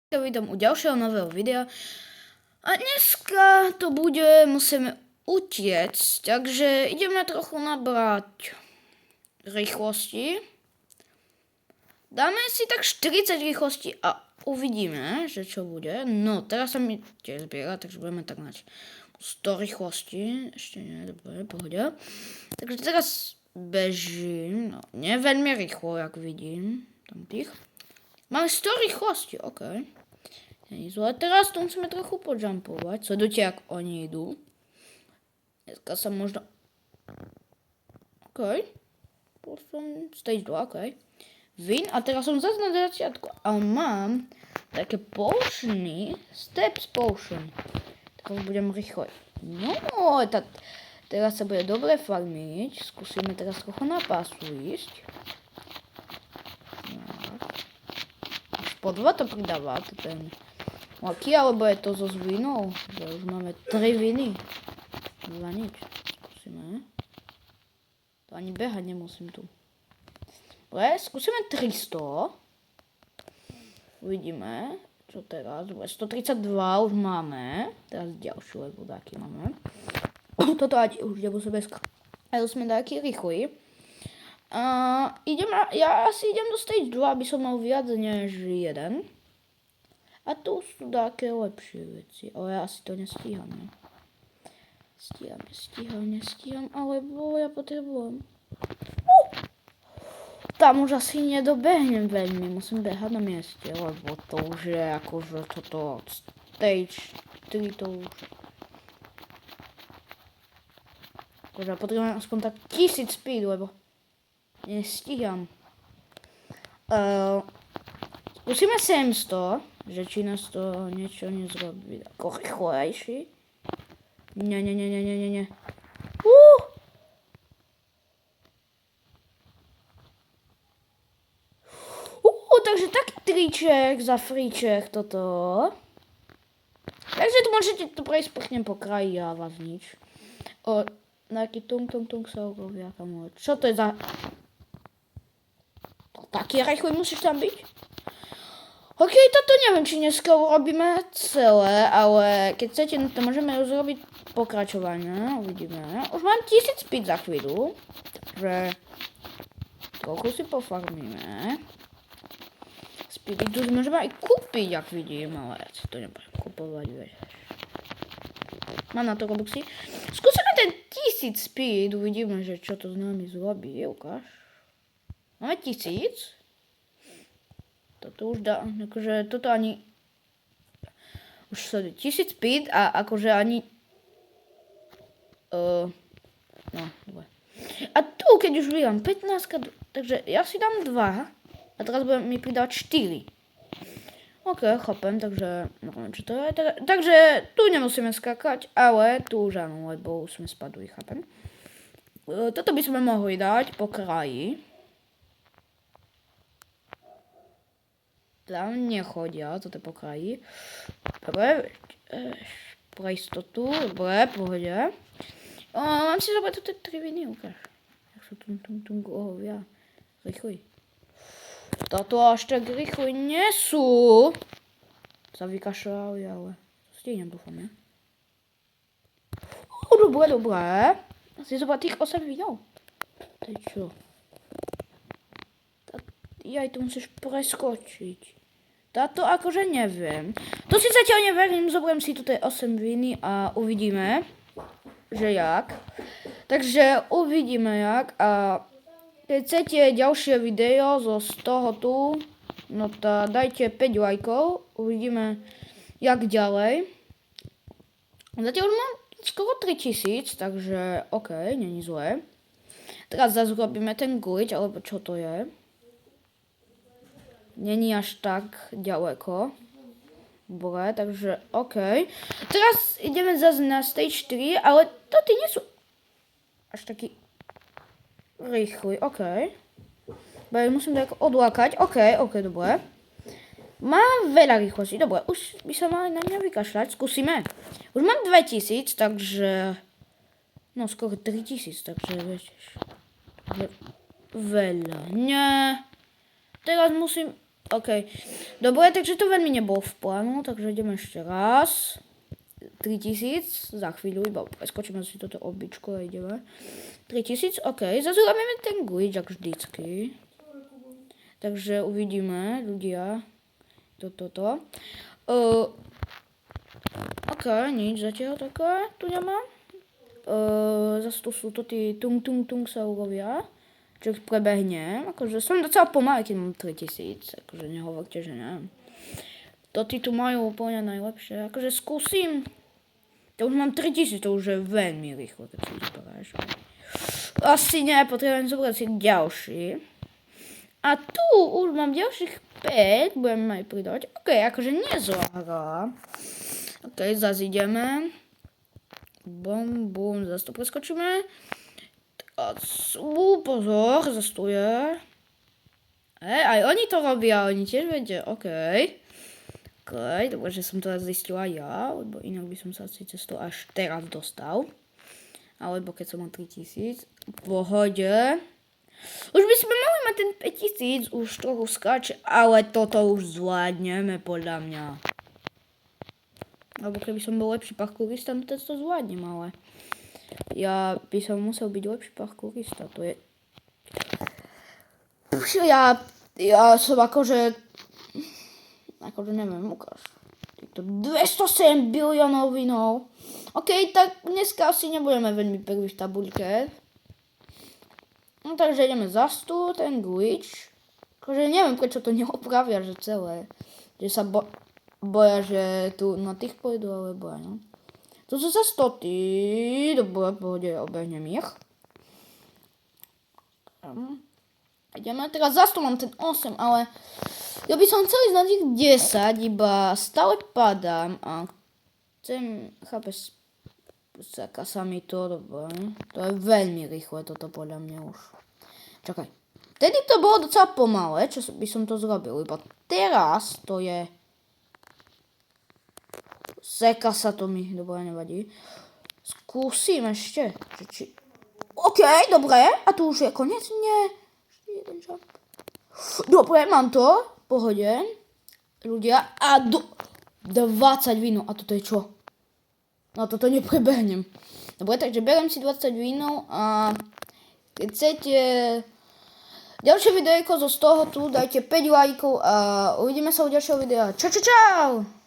Vítam u ďalšieho nového videa a dneska to bude, musíme utiecť, takže ideme trochu nabrať rýchlosti. Dáme si tak 40 rýchlosti a uvidíme, že čo bude. No, teraz sa mi tiež zbiera, takže budeme tak mať 100 rýchlosti, ešte nie, dobre, pohode. Takže teraz bežím, no, nie veľmi rýchlo, jak vidím, tam tých. Máme 100 rýchlosti, okej. A teraz tu musíme trochu podžampovať. Sledujte, jak oni idú. Dneska sa možno... OK. Potom stage 2, OK. Win. A teraz som zase na začiatku. A mám také potiony. Steps potion. Teraz budem rýchlej. No, teraz sa bude dobre farmiť. Skúsime teraz trochu na pasu ísť. Po 2 to pridáva. To ten... Aký, alebo je to so vinou? Že už máme 3 viny. Za nič. Skúsime. To ani behať nemusím tu. Dobre, skúsime 300. Uvidíme. Čo teraz? Dobre, 132 už máme. Teraz ďalšiu level taký máme. Toto ani už nemusíme ale sme taký rýchli. Ja asi idem do stage 2, aby som mal viac než jeden. A tu sú také lepšie veci, ale ja asi to nestíham, ne? Nestíham, alebo ja potrebujem. Tam už asi nedobehnem veľmi, musím behať na mieste, lebo to už je akože toto stage 3 to už. Akože potrebujem aspoň tak 1000 speed, lebo nestíham. Skúsime 700. Že či nás to niečo nezrobí ako rýchlejší. Nie. Takže taký triček za fríček toto. Takže tu môžete to prejsť pekne po kraji a vás nič. Nejaký tung sa urobia kamoč. Čo to je za... Taký rýchly musíš tam byť? OK, toto neviem, či dneska urobíme celé, ale keď chcete, to môžeme zrobiť pokračovanie, uvidíme. Už mám 1000 speed za chvíľu, takže koľko si pofarmíme. Speedy tu môžeme aj kúpiť, ak vidím, ale ja si to nebudem kúpovať, vieš. Mám na to robuxy. Skúsime ten 1000 speed, uvidíme, že čo to s nami zrobí, ukáž. Máme 1000. Toto už dá, akože toto ani... Už sa 1000 speed a akože ani... No, dobre. A tu, keď už vydám 15, takže ja si dám 2 a teraz budem mi pridávať 4. OK, chápem, takže... Neviem, čo to je. Takže tu nemusíme skakať, ale tu už áno, lebo už sme spadli, chápem. Toto by sme mohli dať po kraji. Tam nechodia, toto je po kraji. Dobre, pre istotu, dobre, pohode. Mám si zobrať toto 3 viny, ukáž. Jak sú ohovia. Rýchli. Toto až tak rýchli nie sú. Sa vykašľali, ale stihnem, dúfam, ne? Dobre. Si zobrať tých 8 vinov. To je čo? Jaj, tu musíš preskočiť. Táto akože neviem. To si zatiaľ neverím, zoberiem si tutaj 8 viny a uvidíme, že jak. Takže uvidíme jak a keď chcete ďalšie video z toho tu, no to dajte 5 lajkov, uvidíme jak ďalej. Zatiaľ už mám skoro 3000, takže OK, není zlé. Teraz zase robíme ten glitch, alebo čo to je. Není až tak ďaleko. Dobre, takže OK. Teraz ideme zase na stage 3, ale to tí nie sú až taký rýchly. OK. Dobre, musím tak odlákať. OK, dobre. Mám veľa rýchlosti. Dobre, už by sa mali na mňa vykašľať. Skúsime. Už mám 2000, takže... No, skoro 3000, takže vieš. Veľa. Nie. Teraz musím... Okej. Dobre, takže to veľmi nebolo v plánu, takže ideme ešte raz. 3000, za chvíľu, iba preskočíme si toto običko a ideme. 3000, ok, zase robíme ten glitch, jak vždycky. Takže uvidíme, ľudia. Toto. Ok, nič zatiaľ také, tu nemám. Zase tu sú to tí tung saurovia. Čo ich prebehnem, akože som docela pomalý, keď mám 3000, akože nehovorte, že neviem. To tí tu majú úplne najlepšie, akože skúsim. To už mám 3000, to už je veľmi rýchlo, keď si vyberáš. Asi ne, potrebujem zobrať si ďalší. A tu už mám ďalších 5, budem aj pridať. Ok, akože nezlá hra. Ok, zase ideme. Bum, zase to preskočíme. Pozor, zase tu je. Aj oni to robia, oni tiež vedia, ok, dobre, že som to zistila ja, lebo inak by som sa cez to až teraz dostal. Alebo keď som mal 3000, v pohode. Už by sme mohli mať ten 5000, už trochu skáče, ale toto už zvládneme podľa mňa. Alebo keby som bol lepší parkourista, no to zvládnem, ale ja by som musel byť lepší parkourista, to je... Ja som akože neviem, ukáž. To 207 biliónov vinov. Ok, tak dneska asi nebudeme veľmi prvý v tabuľke. No takže ideme zas tu, ten glitch. Akože neviem, prečo to neopravia, že celé. Že sa boja, že tu na tých pôjdu, alebo aj no. Tu sú zase stoty. Dobre, pohode, obehnem ich. Ideme, teraz zase tu mám ten 8, ale ja by som chcel ísť na tých 10, iba stále padám a chcem, chápeš, saká sa mi to, dobre. To je veľmi rýchle toto podľa mňa už. Čakaj, vtedy to bolo docela pomalé, čo by som to zrobil, iba teraz to je... Seka sa to mi, dobre, nevadí. Skúsim ešte. OK, dobre, a tu už je koniec, nie. Ešte jeden jump. Dobre, mám to, pohode. Ľudia, a 20 vínov, a toto je čo? No toto neprebehnem. Dobre, takže beriem si 20 vínov a keď chcete ďalšie videjko zo z toho tu, dajte 5 lajkov a uvidíme sa u ďalšieho videa. Čau!